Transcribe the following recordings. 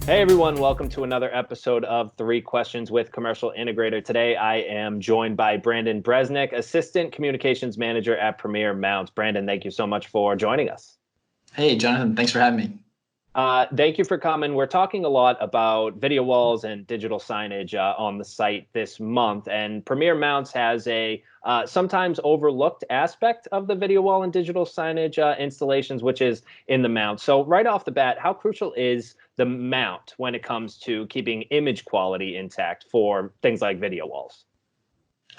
Hey everyone, welcome to another episode of Three Questions with Commercial Integrator. Today I am joined by Brandon Breznick, Assistant Communications Manager at Premier Mounts. Brandon, thank you so much for joining us. Hey, Jonathan, thanks for having me. Thank you for coming. We're talking a lot about video walls and digital signage on the site this month, and Premier Mounts has a sometimes overlooked aspect of the video wall and digital signage installations, which is in the mount. So right off the bat, how crucial is the mount when it comes to keeping image quality intact for things like video walls?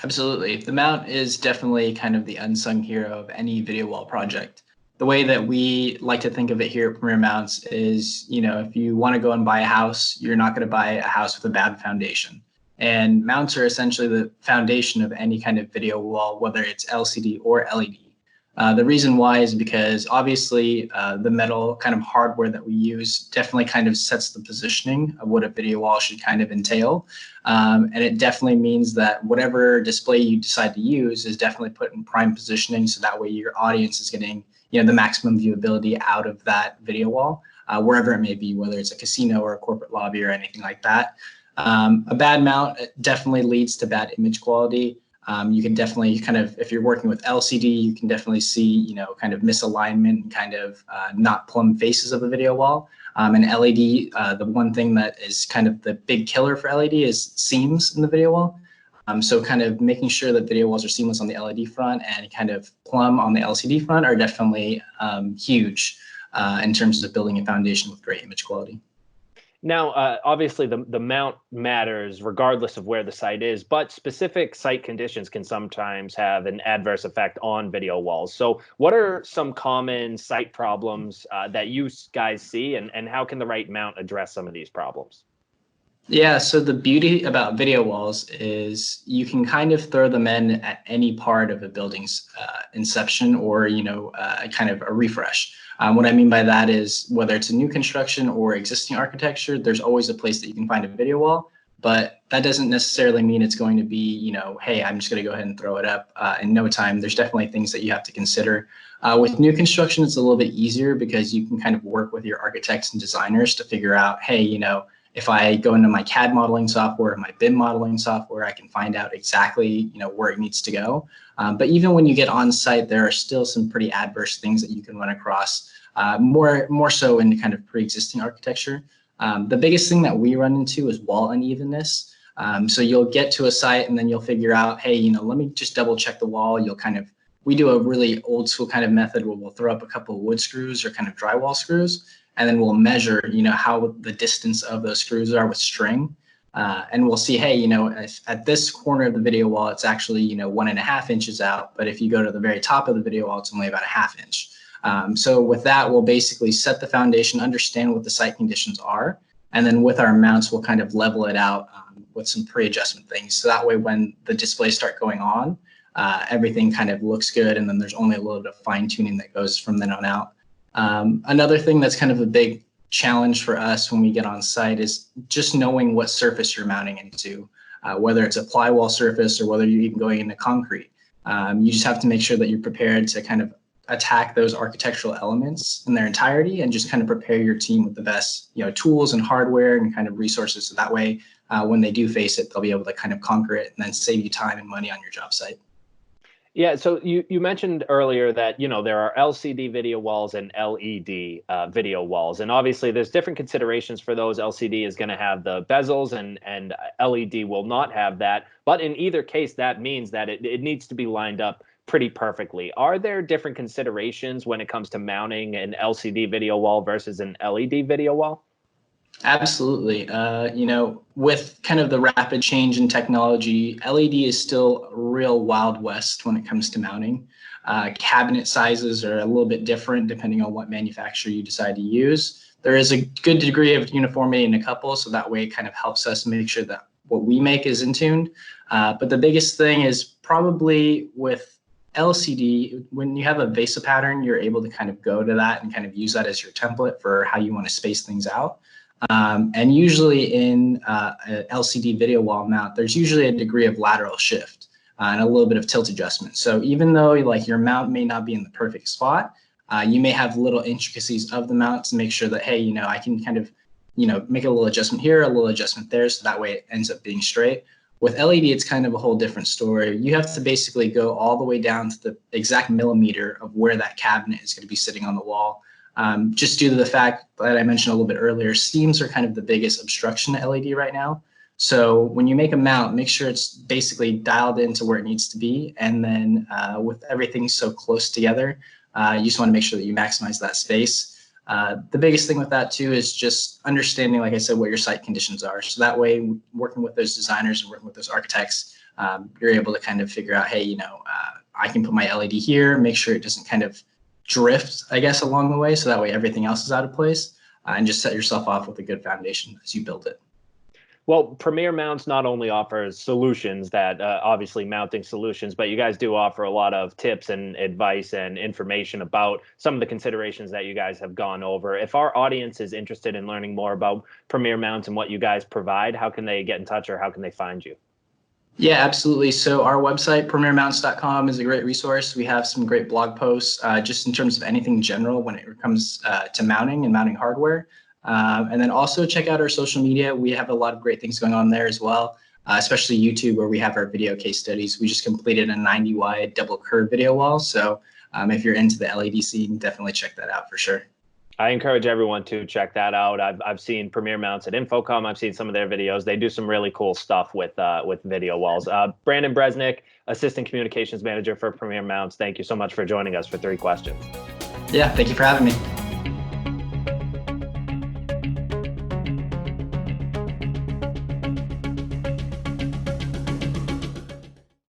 Absolutely. The mount is definitely kind of the unsung hero of any video wall project. The way that we like to think of it here at Premier Mounts is, if you want to go and buy a house, you're not going to buy a house with a bad foundation. And mounts are essentially the foundation of any kind of video wall, whether it's LCD or LED. The reason why is because obviously the metal kind of hardware that we use definitely kind of sets the positioning of what a video wall should kind of entail. And it definitely means that whatever display you decide to use is definitely put in prime positioning. So that way your audience is getting the maximum viewability out of that video wall, wherever it may be, whether it's a casino or a corporate lobby or anything like that. A bad mount definitely leads to bad image quality. You can definitely kind of, if you're working with LCD, you can definitely see, kind of misalignment and kind of not plumb faces of the video wall. And LED, the one thing that is kind of the big killer for LED is seams in the video wall. So kind of making sure that video walls are seamless on the LED front and kind of plumb on the LCD front are definitely huge in terms of building a foundation with great image quality. Now, obviously, the mount matters regardless of where the site is, but specific site conditions can sometimes have an adverse effect on video walls. So what are some common site problems that you guys see, and how can the right mount address some of these problems? Yeah, so the beauty about video walls is you can kind of throw them in at any part of a building's inception or, kind of a refresh. What I mean by that is whether it's a new construction or existing architecture, there's always a place that you can find a video wall, but that doesn't necessarily mean it's going to be, hey, I'm just going to go ahead and throw it up in no time. There's definitely things that you have to consider. With new construction, it's a little bit easier because you can kind of work with your architects and designers to figure out, hey, if I go into my CAD modeling software, my BIM modeling software, I can find out exactly, where it needs to go. But even when you get on site, there are still some pretty adverse things that you can run across, more so in kind of pre-existing architecture. The biggest thing that we run into is wall unevenness. So you'll get to a site and then you'll figure out, hey, let me just double check the wall. We do a really old school kind of method where we'll throw up a couple of wood screws or kind of drywall screws. And then we'll measure, how the distance of those screws are with string. And we'll see, hey, if at this corner of the video wall, it's actually, 1.5 inches out. But if you go to the very top of the video wall, it's only about a 1/2 inch. So with that, we'll basically set the foundation, understand what the site conditions are. And then with our mounts, we'll kind of level it out with some pre-adjustment things. So that way, when the displays start going on, everything kind of looks good. And then there's only a little bit of fine tuning that goes from then on out. Another thing that's kind of a big challenge for us when we get on site is just knowing what surface you're mounting into, whether it's a plywall surface or whether you're even going into concrete. You just have to make sure that you're prepared to kind of attack those architectural elements in their entirety and just kind of prepare your team with the best, tools and hardware and kind of resources. So that way, when they do face it, they'll be able to kind of conquer it and then save you time and money on your job site. Yeah, so you mentioned earlier that, there are LCD video walls and LED video walls. And obviously there's different considerations for those. LCD is going to have the bezels and LED will not have that. But in either case, that means that it needs to be lined up pretty perfectly. Are there different considerations when it comes to mounting an LCD video wall versus an LED video wall? Absolutely. With kind of the rapid change in technology, LED is still a real Wild West when it comes to mounting. Cabinet sizes are a little bit different depending on what manufacturer you decide to use. There is a good degree of uniformity in a couple, so that way it kind of helps us make sure that what we make is in tune. But the biggest thing is probably with LCD, when you have a VESA pattern, you're able to kind of go to that and kind of use that as your template for how you want to space things out. And usually in an LCD video wall mount, there's usually a degree of lateral shift and a little bit of tilt adjustment. So even though like your mount may not be in the perfect spot, you may have little intricacies of the mount to make sure that, hey, I can kind of, make a little adjustment here, a little adjustment there, so that way it ends up being straight. With LED, it's kind of a whole different story. You have to basically go all the way down to the exact millimeter of where that cabinet is going to be sitting on the wall. Just due to the fact that I mentioned a little bit earlier, seams are kind of the biggest obstruction to LED right now. So when you make a mount, make sure it's basically dialed into where it needs to be. And then with everything so close together, you just want to make sure that you maximize that space. The biggest thing with that too is just understanding, like I said, what your site conditions are. So that way, working with those designers and working with those architects, you're able to kind of figure out, hey, I can put my LED here, make sure it doesn't kind of drift, I guess, along the way. So that way everything else is out of place, and just set yourself off with a good foundation as you build it. Well, Premier Mounts not only offers solutions that obviously mounting solutions, but you guys do offer a lot of tips and advice and information about some of the considerations that you guys have gone over. If our audience is interested in learning more about Premier Mounts and what you guys provide, how can they get in touch, or how can they find you? Yeah, absolutely. So our website, premiermounts.com, is a great resource. We have some great blog posts just in terms of anything general when it comes to mounting and mounting hardware. And then also check out our social media. We have a lot of great things going on there as well, especially YouTube, where we have our video case studies. We just completed a 90 wide double curve video wall. So if you're into the LED scene, definitely check that out for sure. I encourage everyone to check that out. I've seen Premier Mounts at Infocom. I've seen some of their videos. They do some really cool stuff with video walls. Brandon Breznick, Assistant Communications Manager for Premier Mounts, thank you so much for joining us for 3 questions. Yeah, thank you for having me.